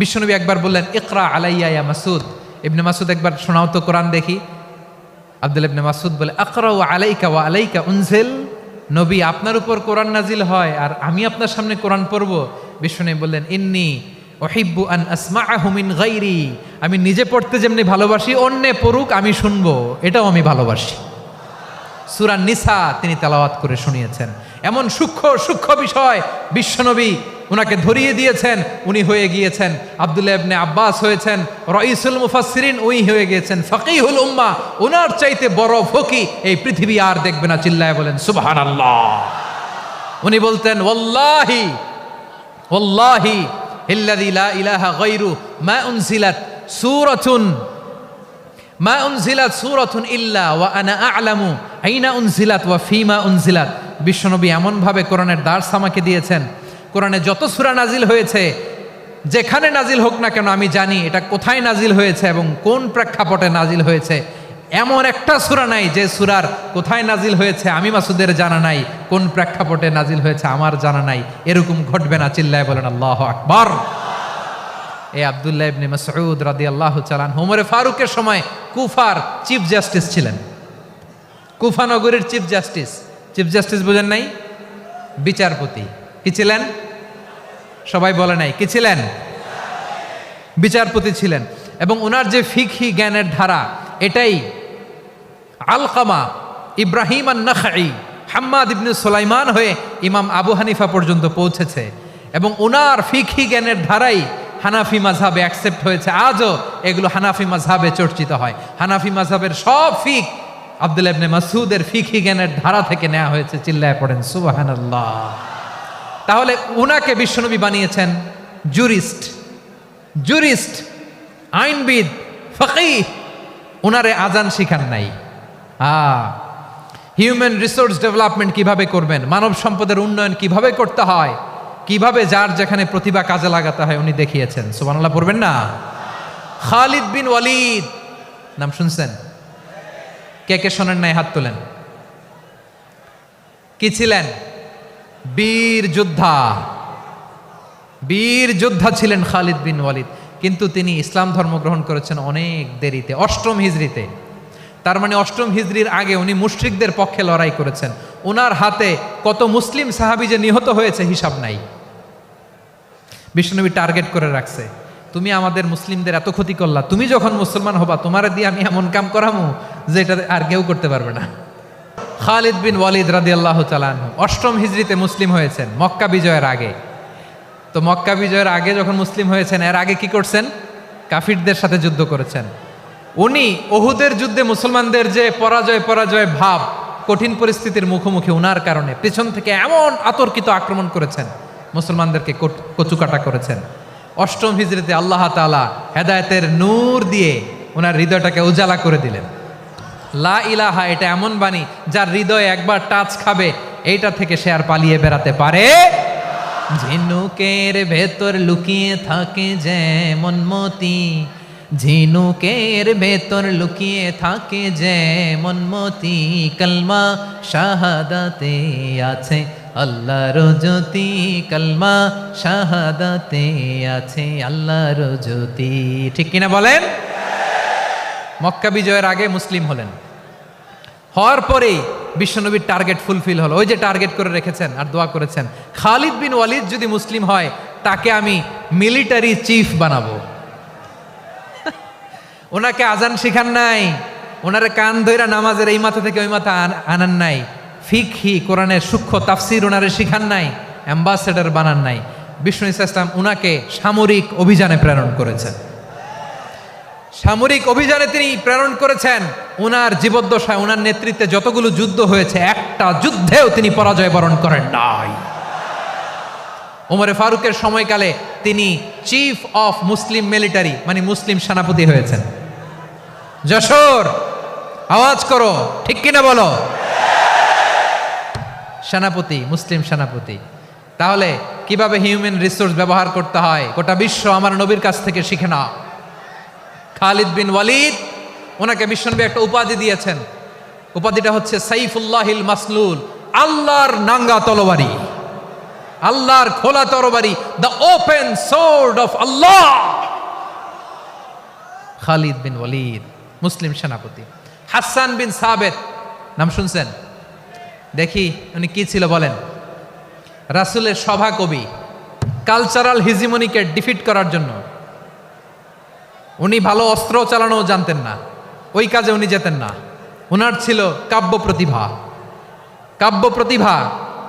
বিশ্বনবী একবার বললেন, ইকরা আলাইয়া ইয়া মাসউদ। ইবনে মাসউদ, একবার শোনাও তো কোরআন দেখি। আব্দুল্লাহ ইবনে মাসউদ বলে, আকরাউ আলাইকা ওয়া আলাইকা উনজিল। নবী, আপনার উপর কোরআন নাজিল হয় আর আমি আপনার সামনে কোরআন পড়ব। বিশ্বনবী বললেন, ইন্নী উহিব্বু আন আসমাআহু মিন গায়রি। আমি নিজে পড়তে যেমনি ভালোবাসি, অন্যে পড়ুক আমি শুনবো, এটাও আমি ভালোবাসি। সূরা নিসা তিনি তেলাওয়াত করে শুনিয়েছেন। এমন সূক্ষ্ম সূক্ষ্ম বিষয় বিশ্বনবী উনাকে ধরিয়ে দিয়েছেন। উনি হয়ে গিয়েছেন আব্দুল্লাহ ইবনে আব্বাস, হয়েছেন রাইসুল মুফাসসিরিন, উনি হয়ে গিয়েছেন ফাকিহুল উম্মাহ। ওনার চাইতে বড় ফকি এই পৃথিবী আর দেখবে না। চিল্লায় বলেন সুবহানাল্লাহ। উনি বলতেন, ওয়াল্লাহি ওয়াল্লাহি ইল্লাযী লা ইলাহা গায়রু মা উনজিলাত সূরাতুন মা উনজিলাত সূরাতুন ইল্লা ওয়া আনা আ'লামু আইনা উনজিলাত ওয়া ফীমা উনজিলাত। বিশ্বনবী এমন ভাবে কোরআনের দার্স আমাকে দিয়েছেন, কোরআনে যত সূরা নাজিল হয়েছে, যেখানে নাজিল হোক না কেন আমি জানি এটা কোথায় নাজিল হয়েছে এবং কোন প্রেক্ষাপটে নাজিল হয়েছে। এমন একটা সূরা নাই যে সূরার কোথায় নাজিল হয়েছে আমি মাসুদের জানা নাই, কোন প্রেক্ষাপটে নাজিল হয়েছে আমার জানা নাই। এরকম ঘটবে না, চিল্লায় বলেন আল্লাহু আকবার। এই আব্দুল্লাহ ইবনে মাসউদ রাদিয়াল্লাহু তাআলা আনহু ওমর ফারুকের সময় কুফার চিফ জাস্টিস ছিলেন। কুফা নগরীর চিফ জাস্টিস। চিফ জাস্টিস বুঝেন নাই? বিচারপতি। কি ছিলেন? সবাই বলে নাই কি ছিলেন? বিচারপতি ছিলেন। এবং ওনার যে ফিকহি জ্ঞানের ধারা, এটাই আলকামা, ইব্রাহিম আন-নাখাই, হাম্মাদ ইবনে সুলাইমান হয়ে ইমাম আবু হানিফা পর্যন্ত পৌঁছেছে। এবং ওনার ফিকহি জ্ঞানের ধারাই হানাফি মাযহাবে অ্যাকসেপ্ট হয়েছে। আজও এগুলো হানাফি মাযহাবে চর্চিত হয়। হানাফি মাযহাবের সব ফিক আব্দুল্লাহ ইবনে মাসউদের ফিকহি জ্ঞানের ধারা থেকে নেওয়া হয়েছে। চিল্লায় পড়েন সুবহানাল্লাহ। তাহলে উনাকে বিশ্বনবী বানিয়েছেন জুরিস্ট, জুরিস্ট, আইনবিদ, ফকিহ। উনারে আজান শিখান নাই। হিউম্যান রিসোর্স ডেভেলপমেন্ট কিভাবে করবেন, মানব সম্পদের উন্নয়ন কিভাবে করতে হয়, কিভাবে যার যেখানে প্রতিভা কাজে লাগাতে হয় উনি দেখিয়েছেন। সুবহানাল্লাহ পড়বেন না? খালিদ বিন ওয়ালিদ নাম শুনছেন? কে কে শোনেন নাই হাত তোলেন। কি ছিলেন? বীর যোদ্ধা। বীর যোদ্ধা ছিলেন খালিদ বিন ওয়ালিদ। কিন্তু তিনি ইসলাম ধর্ম গ্রহণ করেছেন অনেক দেরিতে, 8ম হিজরিতে। তার মানে 8ম হিজরির আগে উনি মুশরিকদের পক্ষে লড়াই করেছেন। ওনার হাতে কত মুসলিম সাহাবী যে নিহত হয়েছে হিসাব নাই। বিশ্বনবী টার্গেট করে রাখছে, তুমি আমাদের মুসলিমদের এত ক্ষতি করলা, তুমি যখন মুসলমান হবা তোমারে দিয়ে আমি এমন কাম করামু যে এটা আর কেউ করতে পারবে না। খালিদ বিন ওয়ালিদ রাদিয়াল্লাহু তাআলা আনহু 8ম হিজরিতে মুসলিম হয়েছেন, মক্কা বিজয়ের আগে। তো মক্কা বিজয়ের আগে যখন মুসলিম হয়েছেন, এর আগে কি করছেন? কাফিরদের সাথে যুদ্ধ করেছেন। উনি উহুদের যুদ্ধে মুসলমানদের যে পরাজয় ভাব, কঠিন পরিস্থিতির মুখোমুখি ওনার কারণে পেছন থেকে এমন আতর্কিত আক্রমণ করেছেন, মুসলমানদেরকে কচুকাটা করেছেন। 8ম হিজরিতে আল্লাহ তাআলা হেদায়েতের নূর দিয়ে ওনার হৃদয়টাকে উজালা করে দিলেন। লা ইলাহা এটা এমন বাণী যার হৃদয়ে একবার টাচ খাবে, এইটা থেকে সে আর পালিয়ে বেড়াতে পারে। ঝিনুকের ভেতর লুকিয়ে থাকে যেমন মতি, ঝিনুকের ভেতর লুকিয়ে থাকে যেমন মতি, কলমা শাহাদাতে আছে আল্লাহর জ্যোতি, কলমা শাহাদাতে আছে আল্লাহর জ্যোতি। ঠিক কিনা বলেন? মক্কা বিজয়ের আগে মুসলিম হলেন, হওয়ার পরেই বিশ্বনবীর টার্গেট ফুলফিল হলো। ওই যে টার্গেট করে রেখেছেন আর দোয়া করেছেন, খালিদ বিন ওয়ালিদ যদি মুসলিম হয় তাকে আমি মিলিটারি চিফ বানাবো। ওনাকে আজান শিখান নাই, ওনারে কান ধইরা নামাজের এই মাথা থেকে ওই মাথা আনান নাই, ফিকহি কোরআনের সূক্ষ্ম তাফসীর ওনারে শিখান নাই, অ্যাম্বাসেডর বানান নাই। বিষ্ণু ইসলাম উনাকে সামরিক অভিযানে প্রেরণ করেছেন। সামরিক অভিযানে তিনি প্রেরণ করেছেন। উনার জীবদ্দশায় উনার নেতৃত্বে যতগুলো যুদ্ধ হয়েছে, একটা যুদ্ধেও তিনি পরাজয় বরণ করেন নাই। ওমরে ফারুকের সময়কালে তিনি চিফ অফ মুসলিম মিলিটারি, মানে মুসলিম সেনাপতি হয়েছেন। যশোর আওয়াজ করো, ঠিক কিনা বলো? সেনাপতি, মুসলিম সেনাপতি। তাহলে কিভাবে হিউম্যান রিসোর্স ব্যবহার করতে হয় গোটা বিশ্ব আমার নবীর কাছ থেকে শিখে নাও। খালিদ বিন ওয়ালিদ, ওনাকে বিশ্বনবী একটা উপাধি দিয়েছেন। উপাধিটা হচ্ছে সাইফুল্লাহিল মাসলুল, আল্লাহর নাঙ্গা তরবারি, আল্লাহর খোলা তরবারি, দ্য ওপেন সোর্ড অফ আল্লাহ। খালিদ বিন ওয়ালিদ মুসলিম সেনাপতি। হাসান বিন সাবেত নাম শুনছেন? দেখি উনি কি ছিল বলেন। রাসূলের সভা কবি, কালচারাল হিজিমনিকে ডিফিট করার জন্য। উনি ভালো অস্ত্র চালানোও জানতেন না, ওই কাজে উনি যেতেন না। ওনার ছিল কাব্য প্রতিভা। কাব্য প্রতিভা,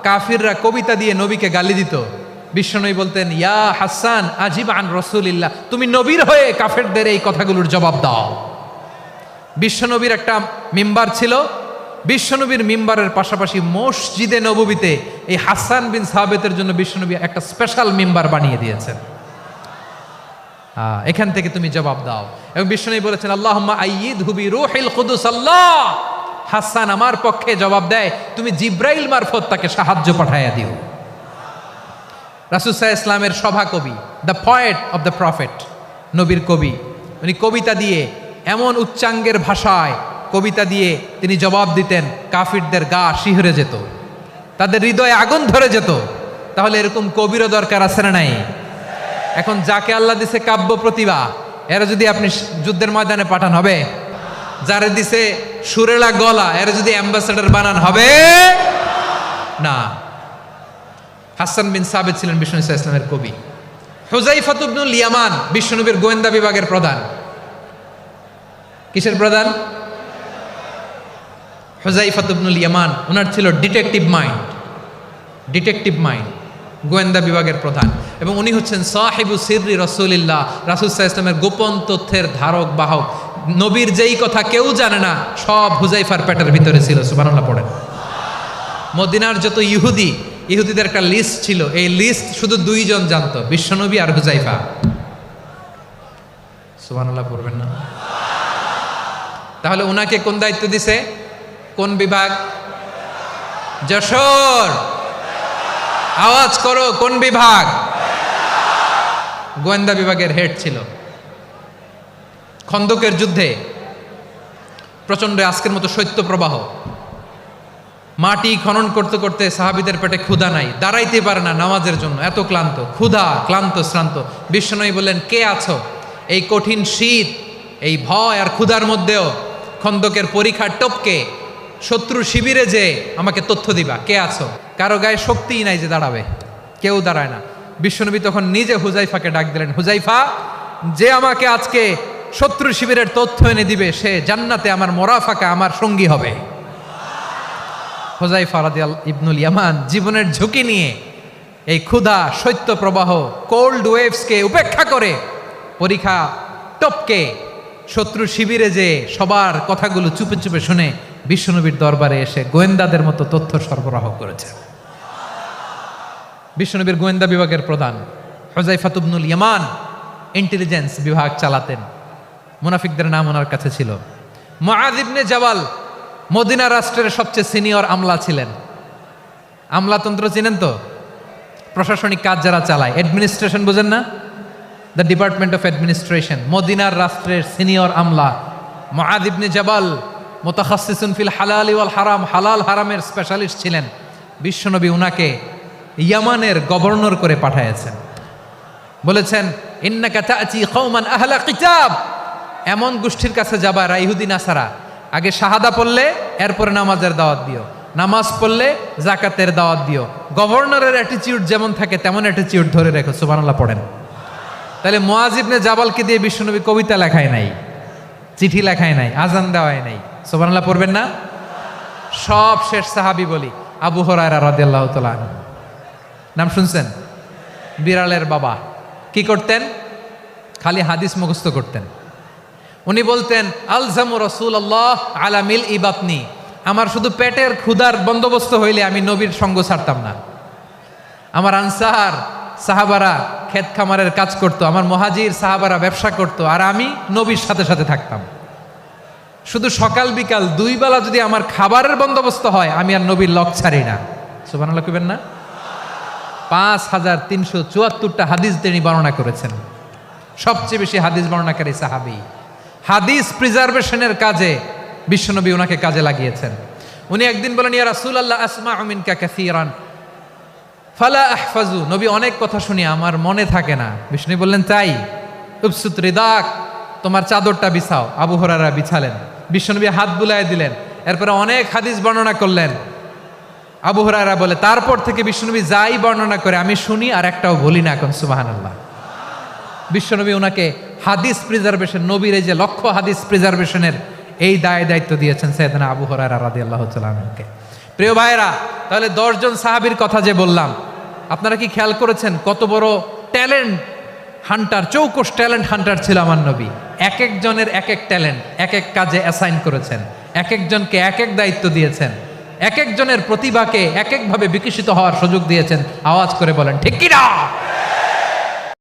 কাফিররা কবিতা দিয়ে নবীকে গালি দিত। বিশ্বনবী বলতেন, ইয়া হাসান আজিব আন রাসূলিল্লাহ, তুমি নবীর হয়ে কাফেরদের এই কথাগুলোর জবাব দাও। বিশ্বনবীর একটা মিম্বার ছিল। বিশ্বনবীর মিম্বারের পাশাপাশি মসজিদে নববীতে এই হাসান বিন সাবেতের জন্য বিশ্বনবী একটা স্পেশাল মিম্বার বানিয়ে দিয়েছেন। এখান থেকে তুমি জবাব দাও। এবং বিষ্ণু বলেছেন আল্লাহুম্মা আইয়িদহু বিরূহিল কুদুস। আল্লাহ, হাসান আমার পক্ষে জবাব দেয়, তুমি জিব্রাইল মারফত তাকে সাহায্য পাঠাইয়া দিও। রাসূল সাল্লাল্লাহু আলাইহি ইসলামের সভা কবি, the poet of the prophet, নবীর কবি, উনি কবিতা দিয়ে এমন উচ্চাঙ্গের ভাষায় কবিতা দিয়ে তিনি জবাব দিতেন, কাফিরদের গা শিহরে যেত, তাদের হৃদয়ে আগুন ধরে যেত। তাহলে এরকম কবিরও দরকার আছে না নাই? এখন যাকে আল্লাহ দিছে কাব্য প্রতিভা, এরা যদি আপনি যুদ্ধের ময়দানে পাঠান হবে? যারে দিছে সুরেলা গলা, এরা যদি অ্যাম্বাসেডর বানান হবে না। হাসান বিন সাবিত ছিলেন বিষ্ণু সাল্লাল্লাহু আলাইহি ওয়াসাল্লামের কবি। হুযায়ফা ইবনুল ইয়ামান বিশ্বনবীর গোয়েন্দা বিভাগের প্রধান। কিসের প্রধান? হুযায়ফা ইবনুল ইয়ামান। ওনার ছিল ডিটেকটিভ মাইন্ড, গোয়েন্দা বিভাগের প্রধান। এবং উনি হচ্ছেন সাহিবু সিররি রাসূলিল্লাহ, রাসূল সাল্লাল্লাহু আলাইহি ওয়াসাল্লামের গোপন তথ্যের ধারক বাহক। নবীর যেই কথা কেউ জানে না, সব হুযায়ফার পেটের ভিতরে ছিল। সুবহানাল্লাহ পড়েন। মদিনার যত ইহুদিদের একটা লিস্ট ছিল, এই লিস্ট শুধু দুইজন জানতো, বিশ্বনবী আর হুযায়ফা। সুবহানাল্লাহ পড়বেন না? তাহলে ওনাকে কোন দায়িত্ব দিছে? কোন বিভাগ? যশোর, আওয়াজ করো, কোন বিভাগ? গোয়েন্দা বিভাগের হেড ছিল। খন্দকের যুদ্ধে প্রচন্ড আজকের মতো শৈত্য প্রবাহ, মাটি খনন করতে করতে সাহাবীদের পেটে ক্ষুধা নাই, দাঁড়াইতে পারে না নামাজের জন্য, এত ক্লান্ত, ক্লান্ত শ্রান্ত। বিশ্বনবী বললেন, কে আছো? এই কঠিন শীত, এই ভয় আর ক্ষুধার মধ্যেও খন্দকের পরীক্ষার টপকে শত্রু শিবিরে যে আমাকে তথ্য দিবা, কে আছো? কারো গায়ে শক্তিই নাই যে দাঁড়াবে, কেউ দাঁড়ায় না। বিশ্বনবী তখন নিজে হুযায়ফাকে ডাক দিলেন, হুযায়ফা, যে আমাকে আজকে শত্রু শিবিরের তথ্য এনে দিবে, সে জান্নাতে আমার মোরাফাকা, আমার সঙ্গী হবে। হুযায়ফা রাদিয়াল্লাহু ইবনুল ইয়ামান জীবনের ঝুঁকি নিয়ে এই ক্ষুধা, শৈত্য প্রবাহ, কোল্ড ওয়েভসকে উপেক্ষা করে পরীক্ষা টপকে শত্রু শিবিরে যে সবার কথাগুলো চুপে চুপে শুনে বিশ্বনবীর দরবারে এসে গোয়েন্দাদের মতো তথ্য সরবরাহ করেছে। বিশ্বনবীর গোয়েন্দা বিভাগের প্রধান হুযায়ফা ইবনুল ইয়ামান ইন্টেলিজেন্স বিভাগ চালাতেন। মুনাফিকদের নাম ওনার কাছে ছিল। মুআয ইবনে জাবাল মদিনা রাষ্ট্রের সবচেয়ে সিনিয়র আমলা ছিলেন। আমলাতন্ত্র চিনেন তো? প্রশাসনিক কাজ যারা চালায়, অ্যাডমিনিস্ট্রেশন বুঝেন না? The department of administration. মদিনার রাষ্ট্রের সিনিয়র আমলা মুআয ইবনে জাবাল মুতাখাসসিসুন ফিল হালাল ওয়াল হারাম, হালাল হারামের স্পেশালিস্ট ছিলেন। বিশ্বনবী উনাকে ইয়ামানের গভর্নর করে পাঠাইছেন। বলেছেন, ইন্নাকা তা'তি কওমান আহলা কিতাব, এমন গোষ্ঠীর কাছে যাবা এরা ইহুদি নাসারা, আগে শাহাদা পড়লে এরপরে নামাজের দাওয়াত দিও, নামাজ পড়লে যাকাতের দাওয়াত দিও। গভর্নরের অ্যাটিটিউড যেমন থাকে তেমন অ্যাটিটিউড ধরে রেখো। সুবহানাল্লাহ পড়েন। তাহলে মুআয ইবনে জাবালকে দিয়ে বিশ্বনবী কবিতা লেখায় নাই, চিঠি লেখায় নাই, আজান দেওয়ায় নাই। সুবহানাল্লাহ পড়বেন না? সব শেষ সাহাবী বলি আবু হুরায়রা রাদিয়াল্লাহু তাআলা আনহু, নাম শুনছেন? বিড়ালের বাবা। কি করতেন? খালি হাদিস মুখস্থ করতেন। উনি বলতেন, আলজামু রাসূলুল্লাহ আলা মিল ইবাতনি, আমার শুধু পেটের ক্ষুধার বন্দোবস্ত হইলে আমি নবীর সঙ্গ ছাড়তাম না। আমার আনসার সাহাবারা ক্ষেত খামারের কাজ করতো, আমার মুহাজির সাহাবারা ব্যবসা করতো, আর আমি নবীর সাথে সাথে থাকতাম। শুধু সকাল বিকাল দুই বেলা যদি আমার খাবারের বন্দোবস্ত হয়, আমি আর নবীর লক ছাড়ি না। সুবহানাল্লাহ কইবেন না? 5374টা হাদিস তিনি বর্ণনা করেছেন। সবচেয়ে বেশি হাদিস বর্ণনাকারী সাহাবী। হাদিস প্রিজার্ভেশনের কাজে বিশ্বনবী ওনাকে কাজে লাগিয়েছেন। উনি একদিন বলেন, ইয়া রাসূলুল্লাহ আসমাউ মিনকা কাসীরান ফালা আহফাজু, নবী অনেক কথা শুনি আমার মনে থাকে না। বিষ্ণু বললেন, তাই? উবসুত রিদাক, তোমার চাদরটা বিছাও। আবু হুরায়রা বিছালেন, বিশ্বনবী হাত বুলায় দিলেন, এরপরে অনেক হাদিস বর্ণনা করলেন। আবু হুরায়রা বলে, তারপর থেকে বিশ্বনবী যাই বর্ণনা করে আমি শুনি আর একটাও বলি না। এখন সুবহানাল্লাহ। বিশ্বনবী ওনাকে হাদিস প্রিজার্ভেশন, নবীর এই যে লক্ষ্য হাদিস প্রিজার্ভেশনের এই দায়িত্ব দিয়েছেন সাইয়েদনা আবু হুরায়রা রাদিয়াল্লাহু তাআলা আনহুকে। প্রিয় ভাইরা, তাহলে 10 জন সাহাবীর কথা যে বললাম, আপনারা কি খেয়াল করেছেন কত বড় ট্যালেন্ট হান্টার, চৌকস ট্যালেন্ট হান্টার ছিল আমার নবী। এক একজনের এক এক ট্যালেন্ট, এক এক কাজে অ্যাসাইন করেছেন, এক একজনকে এক এক দায়িত্ব দিয়েছেন, এক একজনের প্রতিভাকে এক একভাবে বিকশিত হওয়ার সুযোগ দিয়েছেন। আওয়াজ করে বলেন ঠিক কি না?